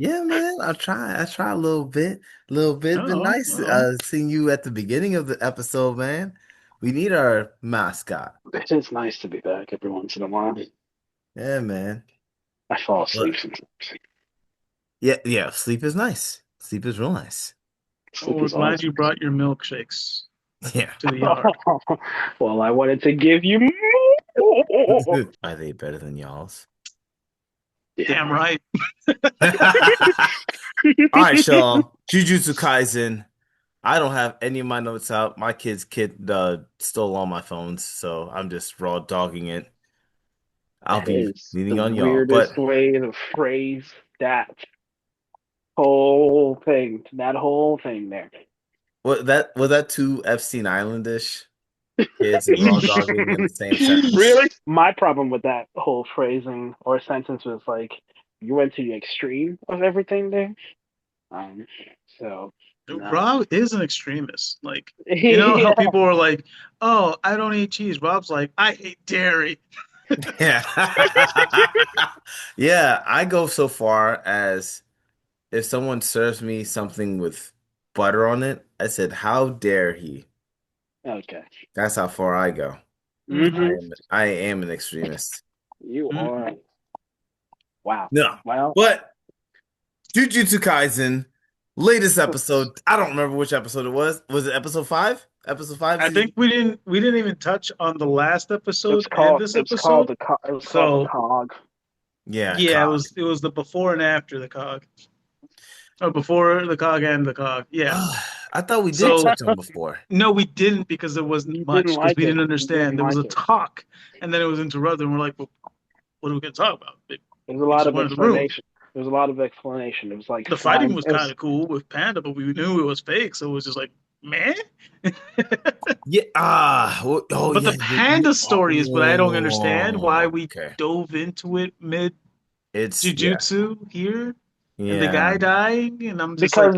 Yeah, man. I try a little bit. A little bit. Been Oh, nice oh. seeing you at the beginning of the episode, man. We need our mascot. It is nice to be back every once in a while. Yeah, man. I fall asleep But sometimes. yeah, yeah, sleep is nice. Sleep is real nice. Sleep Well, we're is glad you awesome. brought your milkshakes Yeah. to the yard. Well, I wanted to give you more. Are they better than y'all's? Damn Damn right. right. All right, y'all. Jujutsu Kaisen. I don't have any of my notes out. My kid stole all my phones, so I'm just raw dogging it. I'll That be is the leaning on y'all. weirdest But way to phrase that whole thing. That whole thing there. was that too Epstein Islandish? Kids and raw dogging in the same sentence. Really? My problem with that whole phrasing or sentence was like you went to the extreme of everything there. Um, so no. Rob is an extremist. Like, you know how Yeah. people are like, "Oh, I don't eat cheese." Rob's like, "I hate dairy." Yeah. Yeah, I go so far as if someone serves me something with butter on it, I said, "How dare he?" Okay. That's how far I go. I Mm-hmm. Hmm. am I am an extremist. You Hmm. are. Wow. No. Well, But Jujutsu Kaisen, latest episode. I don't remember which episode it was. Was it episode five? Episode five, I season. think we didn't even touch on the last episode and this it was called episode. the it was called the So cog. Yeah, yeah, it Cog. was it was the before and after the cog, or before the cog and the cog. Yeah. I thought we did So touch on before. no, we didn't because there wasn't You didn't much because like we it. didn't You didn't understand. There was like a it. talk, and then it was interrupted, and we're like, well, "What are we going to talk about?" There's a We lot just of went in the room. explanation. There's a lot of explanation. It was like The fighting flying. was It kind was of cool with Panda, but we knew it was fake, so it was just like, man. Yeah. Oh But yeah. the Panda story is what I don't understand. Why we Okay. dove into it mid It's yeah. Jujutsu here, and the Yeah. guy dying, and I'm just like,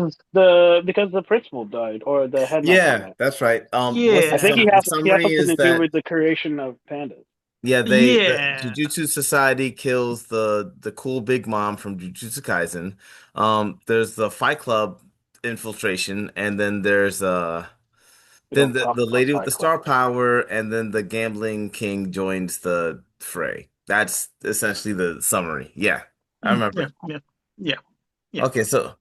because the principal died or the headmaster Yeah, died. that's right. What's I think yeah, the he has summary something is to do that with the creation of pandas. yeah, the yeah. Jujutsu Society kills the cool big mom from Jujutsu Kaisen. There's the Fight Club infiltration, and then there's We then don't the, talk the about lady with Fight the Club. star power, and then the gambling king joins the fray. That's essentially the summary. Yeah, I Yeah, remember. yeah, yeah, yeah. Okay, so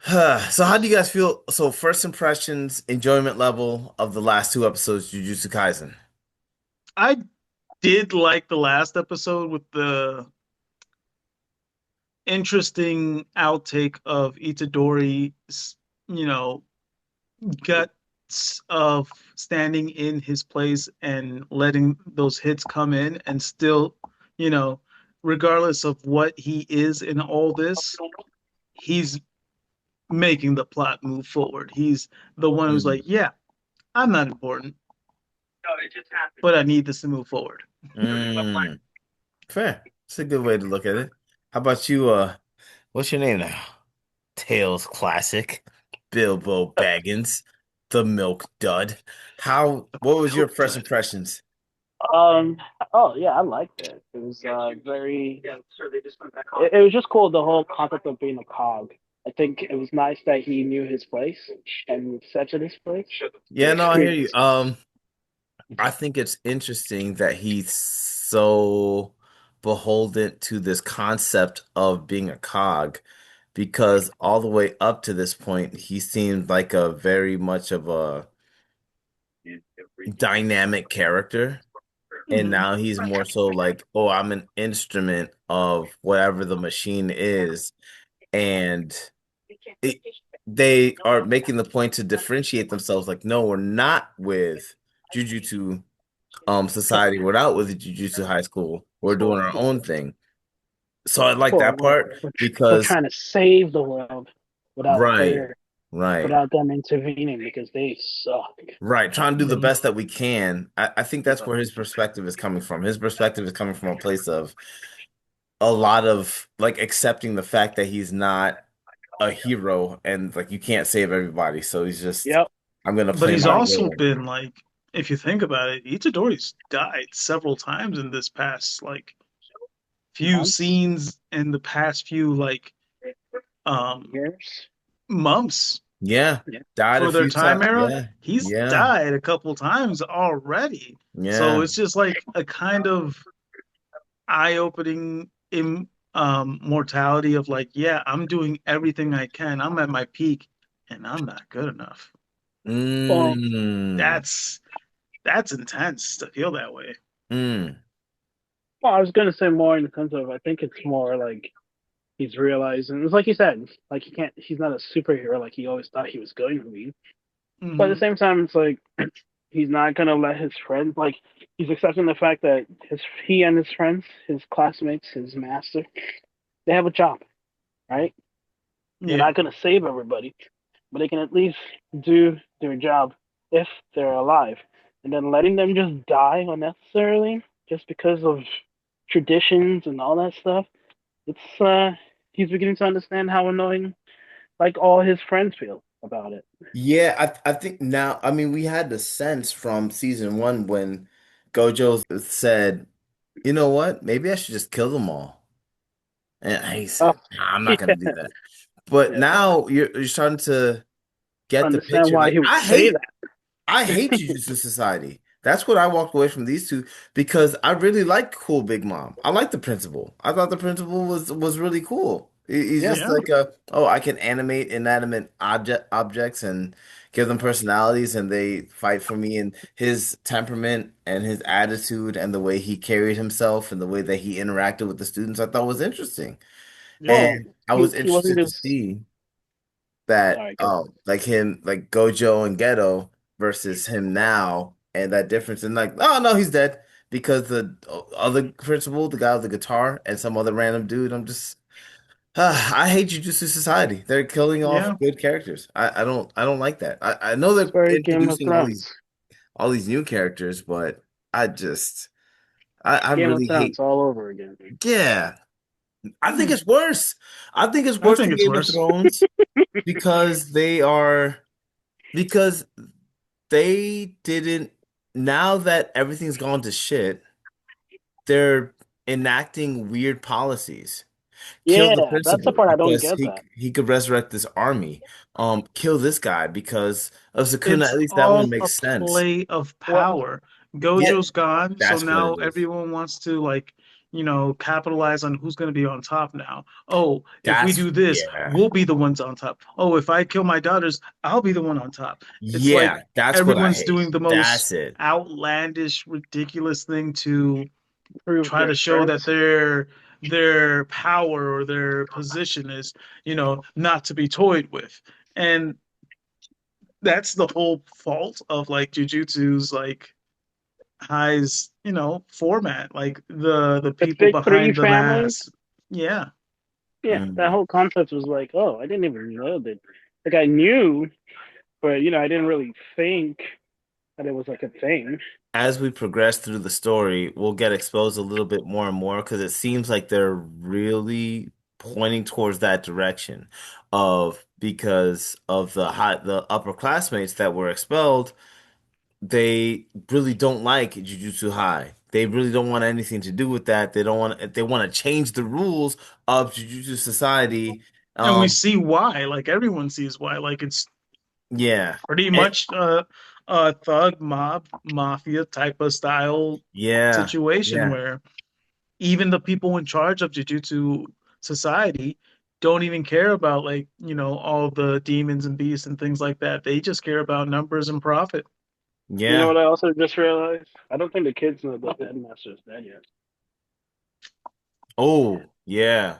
how do you guys feel? So first impressions, enjoyment level of the last two episodes, Jujutsu Kaisen. I did like the last episode with the interesting outtake of Itadori's, you know, guts of standing in his place and letting those hits come in and still, you know, regardless of what he is in all this, he's making the plot move forward. He's the one who's like, Mm. yeah, I'm not important, but I need this to move forward. Mm. Fair. It's a good way to look at it. How about you? What's your name now? Tails Classic, Bilbo Baggins, the Milk Dud. What was your first impressions? Um. Oh yeah, I liked it. It was very. It was just cool. The whole concept of being a cog. I think it was nice that he knew his place and set in his place. Yeah, no, I hear you. I think it's interesting that he's so beholden to this concept of being a cog because all the way up to this point, he seemed like a very much of a dynamic character. And Mhm. now he's more so like, oh, I'm an instrument of whatever the machine is. And it, they are making the point to differentiate themselves like, no, we're not with Jujutsu society. We're not with Jujutsu high school. We're doing our own thing. So I like Well, that part we're because trying to save the world without right, their right. without them intervening because they suck. Right, trying to do the Mhm. best that we can. I think that's where his perspective is coming from. His perspective is coming from a place of a lot of like accepting the fact that he's not a hero and like you can't save everybody. So he's just, Yep. I'm gonna But play he's my also role. been like, if you think about it, Itadori's died several times in this past like few Months. scenes in the past few like um Years. months Yeah. Yeah. Died a for their few time times. era. Yeah. He's Yeah. died a couple times already. So Yeah. it's just like a kind of eye-opening mortality of like, yeah, I'm doing everything I can. I'm at my peak and I'm not good enough. Well, Mm. That's that's intense to feel that way. Mm. well, I was gonna say more in the sense of I think it's more like he's realizing it's like you said, like he's not a superhero like he always thought he was going to be. But at the Hmm. same time, it's like he's not gonna let his friends like he's accepting the fact that he and his friends, his classmates, his master, they have a job, right? They're Yeah. not gonna save everybody, but they can at least do their job if they're alive. And then letting them just die unnecessarily just because of traditions and all that stuff, it's he's beginning to understand how annoying like all his friends feel about it. Yeah, I think now, I mean, we had the sense from season one when Gojo said, you know what? Maybe I should just kill them all. And he Oh, said, nah, I'm not yeah, gonna do that. But yeah. now you're starting to get the Understand picture. why Like he would say that. I hate Jujutsu Society. That's what I walked away from these two because I really like Cool Big Mom. I like the principal. I thought the principal was really cool. He's Yeah, just Yeah. like I can animate inanimate objects and give them personalities and they fight for me. And his temperament and his attitude and the way he carried himself and the way that he interacted with the students, I thought was interesting. Yeah. well, And I was he wasn't interested to just. see that Sorry, go. like him like Gojo and Geto versus him now and that difference and like oh no he's dead because the other principal the guy with the guitar and some other random dude I'm just I hate Jujutsu Society. They're killing off Yeah. good characters. I don't like that. I know It's they're very Game of introducing Thrones. all these new characters but I just I Game of really Thrones hate all over again. yeah I think Hmm. it's worse. I think it's I worse think than it's Game of worse. Thrones because because they didn't, now that everything's gone to shit, they're enacting weird policies. Kill the Yeah, that's the principal part I don't because get. That he could resurrect this army. Kill this guy because of Sukuna. It's At least that one all a makes sense. play of what? power. Yeah, Gojo's gone, so that's what now it is. everyone wants to like, capitalize on who's going to be on top now. Oh, if we That's do this, yeah. we'll be the ones on top. Oh, if I kill my daughters, I'll be the one on top. It's like Yeah, that's what I everyone's hate. doing the most That's it. outlandish, ridiculous thing to Prove try their to show that strengths. their power or their position is, not to be toyed with. And that's the whole fault of like Jujutsu's like highs, format. Like the The people big three behind the families. mask. Yeah. Yeah, that Mm. whole concept was like, oh, I didn't even know that. Like I knew, but I didn't really think that it was like a thing. As we progress through the story, we'll get exposed a little bit more and more because it seems like they're really pointing towards that direction of because of the upper classmates that were expelled, they really don't like Jujutsu High. They really don't want anything to do with that. They want to change the rules of Jujutsu Society. And we Um see why. Like everyone sees why. Like it's yeah. pretty And, much a thug mob mafia type of style yeah. situation Yeah. where even the people in charge of Jujutsu Society don't even care about like, all the demons and beasts and things like that. They just care about numbers and profit. You know Yeah. what I also just realized? I don't think the kids know that the headmaster is dead yet. Oh, yeah.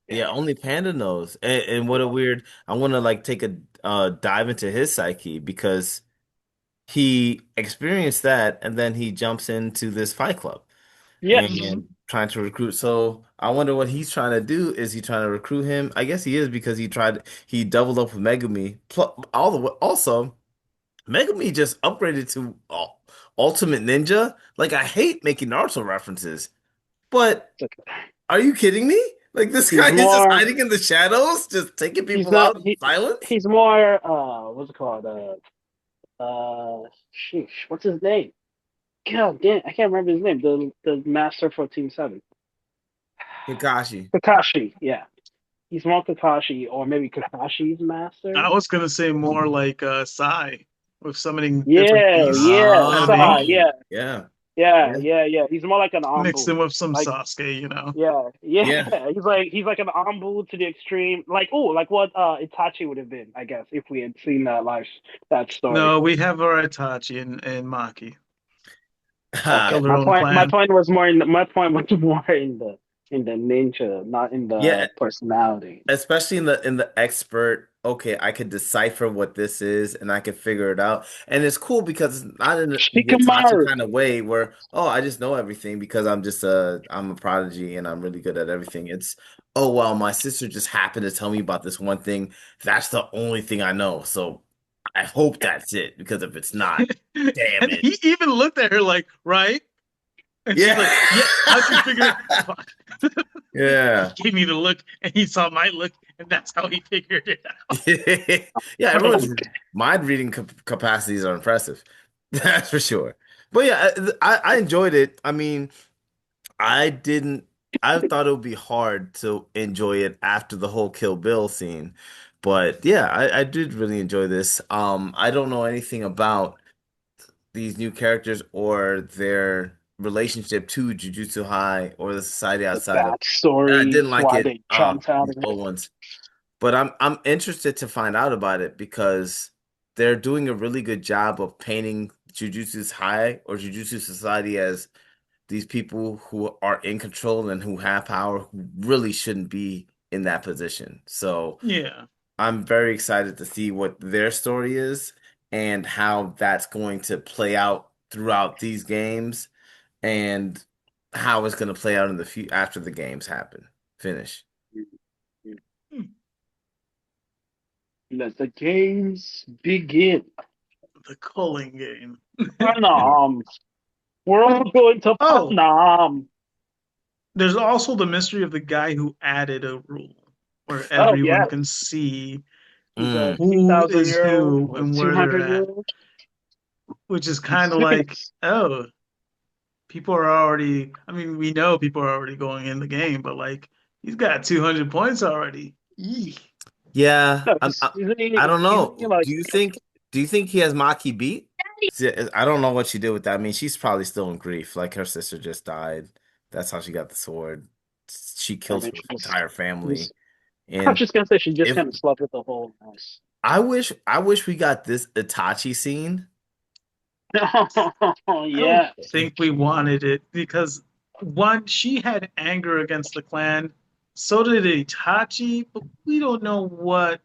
Yeah. Yeah, only Panda knows. And what a weird, I want to like take a dive into his psyche because he experienced that and then he jumps into this fight club Yes. Hmm. and trying to recruit. So I wonder what he's trying to do. Is he trying to recruit him? I guess he is because he doubled up with Megumi. All the way, also, Megumi just upgraded to Ultimate Ninja. Like I hate making Naruto references, but It's okay. are you kidding me? Like this guy He's is just more. hiding in the shadows, just taking He's people not. out in silence. He's more. What's it called? Sheesh. What's his name? God damn, I can't remember his name. The master for Team 7. Kakashi. Kakashi. Yeah. he's more Kakashi or maybe Kakashi's master. I was gonna say more like Sai with summoning different Yeah, beasts yeah, out of ink, Sai, Oh, yeah, yeah. yeah, Yeah. yeah, yeah. He's more like an mixed in Anbu. with some Like, Sasuke, you know. yeah, yeah. Yeah. He's like an Anbu to the extreme. Like, oh, like what Itachi would have been, I guess, if we had seen that story. No, we have our Itachi and Maki. Okay, Ha. Build their my own point. My clan. point was more in the. My point was more in the ninja, not in Yeah, the personality. especially in the expert, okay, I could decipher what this is and I can figure it out. And it's cool because it's not in the Itachi Shikamaru. kind of way where, oh, I just know everything because I'm a prodigy and I'm really good at everything. It's, oh well, my sister just happened to tell me about this one thing. That's the only thing I know. So I hope that's it because if it's not, damn And it. he even looked at her like, right? And she's Yeah. like, yeah, how'd you figure it? Fuck. Yeah. He gave me the look and he saw my look and that's how he figured it out. Yeah, everyone's mind reading capacities are impressive. That's for sure. But yeah, I enjoyed it. I mean, I didn't, I thought it would be hard to enjoy it after the whole Kill Bill scene. But yeah, I did really enjoy this. I don't know anything about these new characters or their relationship to Jujutsu High or the society The outside of. I backstory, didn't like why it. they jumped out These of it. old ones. But I'm interested to find out about it because they're doing a really good job of painting Jujutsu's High or Jujutsu Society as these people who are in control and who have power who really shouldn't be in that position. So Yeah. I'm very excited to see what their story is and how that's going to play out throughout these games and how it's going to play out in the future after the games happen. Finish. Hmm. Let the games begin. The culling game. Pranam. We're all going to Oh, Pranam. there's also the mystery of the guy who added a rule where Oh everyone yes, can see he's a Mm. who 2,000 is year old who or and two where they're hundred year at, old. which is kind of like, oh, people are already, I mean, we know people are already going in the game, but like, he's got 200 points already. Eek. Yeah, No, isn't I don't isn't he know. like Do you think he has Maki beat? See, I don't know what she did with that. I mean, she's probably still in grief. Like her sister just died. That's how she got the sword. She I killed mean her entire she family. just I was And just gonna say she just if kind of slept with the whole house. I wish we got this Itachi scene. Oh I don't yeah. think we wanted it because one, she had anger against the clan, so did Itachi, but we don't know what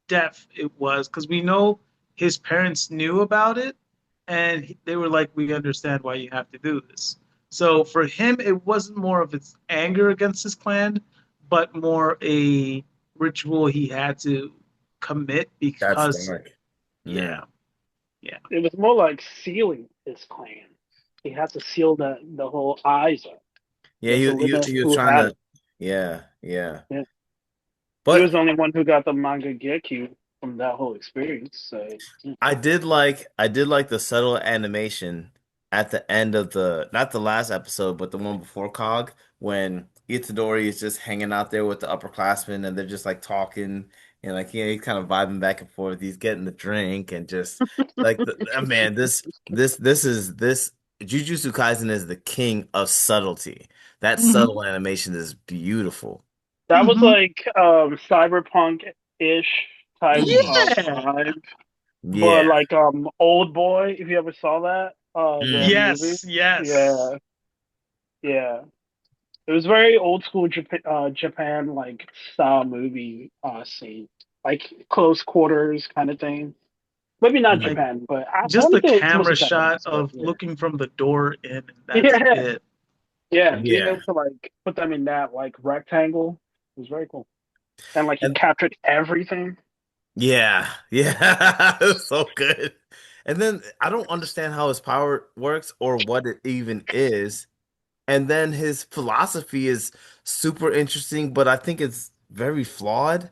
depth it was because we know his parents knew about it and they were like, we understand why you have to do this. So for him, it wasn't more of its anger against his clan, but more a ritual he had to commit That's because, dark. Yeah. yeah, yeah. It was more like sealing his clan. He had to seal the whole eyes up. Yeah, Just to limit he was who trying had to it. yeah, yeah. Yeah. He was But the only one who got the manga Gekyu from that whole experience. So yeah. I did like the subtle animation at the end of the not the last episode, but the one before Cog when Itadori is just hanging out there with the upperclassmen and they're just like talking and like he's kind of vibing back and forth. He's getting the drink and just like man, this Jujutsu Kaisen is the king of subtlety. That Mm-hmm. subtle animation is beautiful. That was Mm-hmm. like cyberpunk ish type Mm, vibe. But yeah. like Old Boy, if you ever saw that, the Mm, movie. Yes, yes. Yeah, yeah. It was very old school Japan like style movie scene. Like close quarters kind of thing. Maybe not Like mm. Japan, but I just want the to say it's mostly camera shot Japanese, but of yeah. looking from the door in, and that's Yeah, it. yeah. Being Yeah. able to like put them in that like rectangle was very cool. And like he And captured everything. yeah, yeah, it was so good. And then I don't understand how his power works or what it even is. And then his philosophy is super interesting, but I think it's very flawed.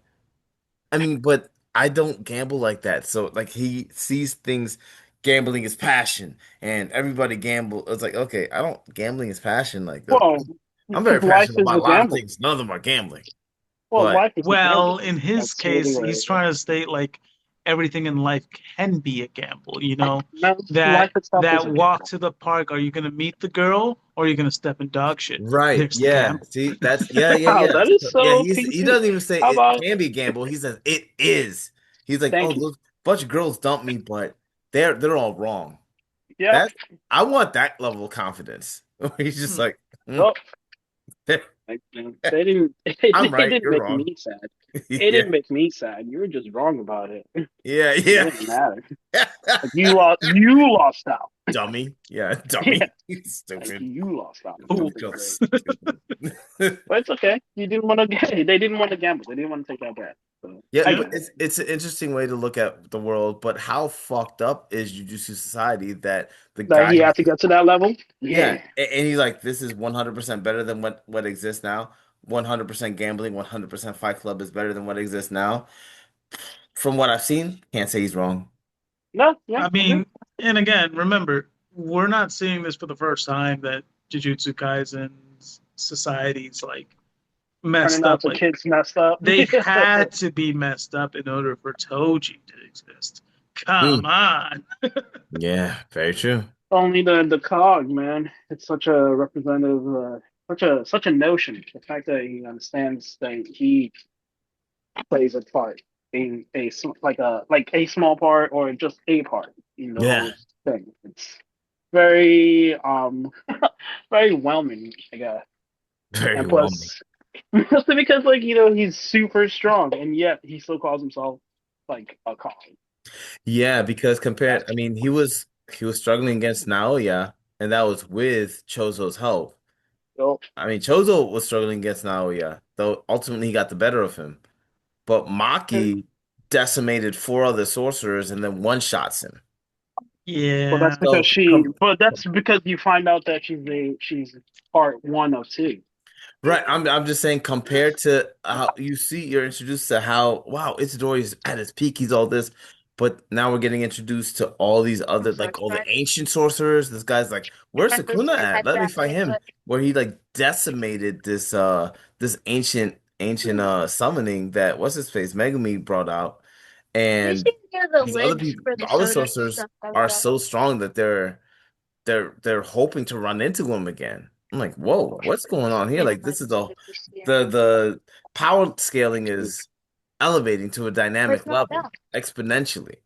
I mean, but I don't gamble like that. So like he sees things gambling is passion and everybody gamble. It's like, okay, I don't gambling is passion. Like Well, I'm because very life passionate is about a a lot of gamble. things. None of them are gambling. Well, but life is a Well, gamble. in his That's really case, what he's it is. trying to state like everything in life can be a gamble, you know, No, that life itself is a walk gamble. to the park, are you going to meet the girl or are you going to step in dog shit? right, There's the yeah. gamble. See, that's yeah, yeah, Wow, yeah. that is Yeah, so he PC. doesn't even say How it about can be a gamble. He says it is. He's like, oh, thank you? look, bunch of girls dump me, but they're all wrong. Yep. That I want that level of confidence. He's just Hmm. like, Well, like, they didn't. I'm It right, didn't you're make wrong. me sad. It Yeah, didn't make me sad. You were just wrong about it. It yeah, didn't yeah. matter. Like you lost. You lost out. Dummy. Yeah, Yeah. dummy. Like Stupid. you lost out. This is great. Fools. Stupid. But it's okay. You didn't want to get. They didn't want to gamble. They didn't want to take that bet. So Yeah, I Yeah. but get it. it's an interesting way to look at the world, but how fucked up is Jujutsu Society that the That guy he had to get to that level. yeah, Yeah. and he's like, this is 100% better than what exists now. 100% gambling, 100% Fight Club is better than what exists now. From what I've seen, can't say he's wrong. No. Yeah. I Okay. mean, and again, remember, we're not seeing this for the first time that Jujutsu Kaisen's society's like Turning messed out up. to Like kids messed up. they had to be messed up in order for Toji to exist. Come Mm, on. yeah, very true. Only the cog, man. It's such a representative, such a notion. The fact that he understands that he plays a part, like a small part or just a part in the Yeah, whole thing. It's very very whelming, I guess. very And well. plus, mostly because like he's super strong and yet he still calls himself like a cog. Yeah, because compared, That's I mean, he was struggling against Naoya, and that was with Chozo's help. so I mean, Chozo was struggling against Naoya, though ultimately he got the better of him. But Maki decimated four other sorcerers and then one shots him. Well, that's Yeah. because So she. But that's because you find out that she's part one of two. right, I'm just saying compared to how you see you're introduced to how wow Itadori's at his peak, he's all this, but now we're getting introduced to all these other like all the ancient sorcerers. This guy's like, where's Sukuna at? Let me fight him. Where he like decimated this ancient summoning that what's his face Megumi brought out, and these other people, the other sorcerers are so strong that they're hoping to run into him again. I'm like, whoa, what's going on here? Like this is the power scaling is elevating to a dynamic level exponentially.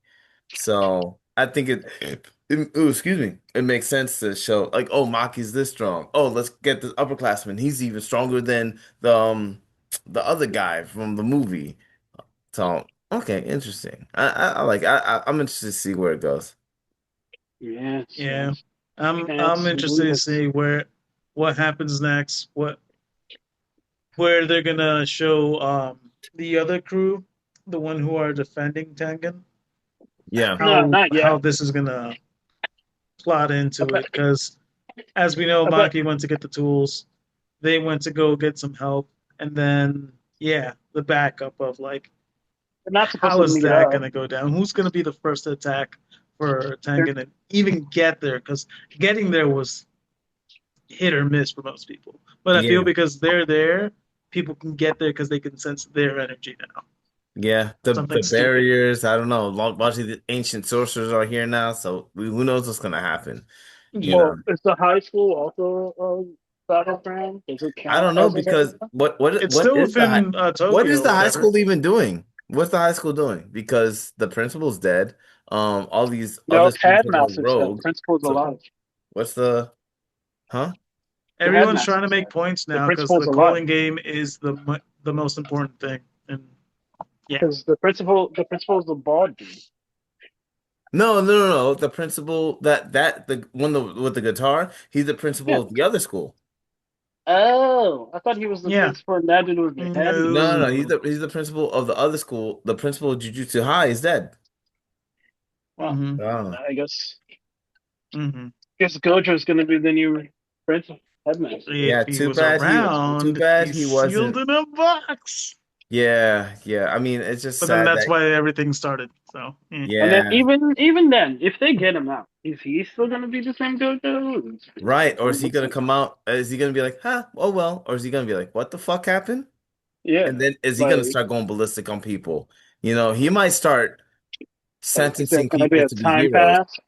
So I think ooh, excuse me, it makes sense to show like, oh, Maki's this strong. Oh, let's get this upperclassman. He's even stronger than the other guy from the movie. So okay, interesting. I like I'm interested to see where it goes. Yes, Yeah. yes, I'm yes, interested indeed. to It's see what happens next, where they're gonna show the other crew, the one who are defending Tengen, Yeah, no, not how yet. this is gonna plot I into bet. it. Because as we know, I bet Maki went to get the tools, they went to go get some help, and then yeah, the backup of like they're not supposed how to is meet that up. gonna go down? Who's gonna be the first to attack for They're, Tengen and even get there? Because getting there was hit or miss for most people. But I feel yeah. because they're there, people can get there because they can sense their energy now. Yeah, the Something stupid. barriers, I don't know. Largely the ancient sorcerers are here now, so who knows what's gonna happen, you Yeah. know. well, is the high school also battleground? Does it I count don't know as a because battleground? It's still within what is Tokyo the or high whatever. school even doing? What's the high school doing? Because the principal's dead. All these other No, students are going headmaster's dead. rogue. Principal's So alive. what's the huh? The Everyone's trying to headmaster's make dead. points The now because principal's the alive. calling game is the most important thing. And yeah, Because the principal's the bald dude. No, no, no, no. The principal that the one with the guitar, he's the Yeah. principal of the other school. Oh, I thought he was the yeah, principal and that dude was the No, headmaster. no, no. no. He's the principal of the other school. The principal of Jujutsu High is dead. Well, Hmm. Oh. I guess Gojo's gonna be the new principal headmaster. If Yeah, he was too around, bad he's he sealed wasn't. in a box. Yeah, yeah. I mean, it's just But then sad that's that why everything started. So And then yeah, even then, if they get him out, is he still gonna be the same Gojo? right. Or is he What's gonna it? come out? Is he gonna be like, huh, oh well, or is he gonna be like, what the fuck happened? Yeah, And then is he gonna like start going ballistic on people? You know, he might start is there sentencing gonna be people a to be time heroes. pass?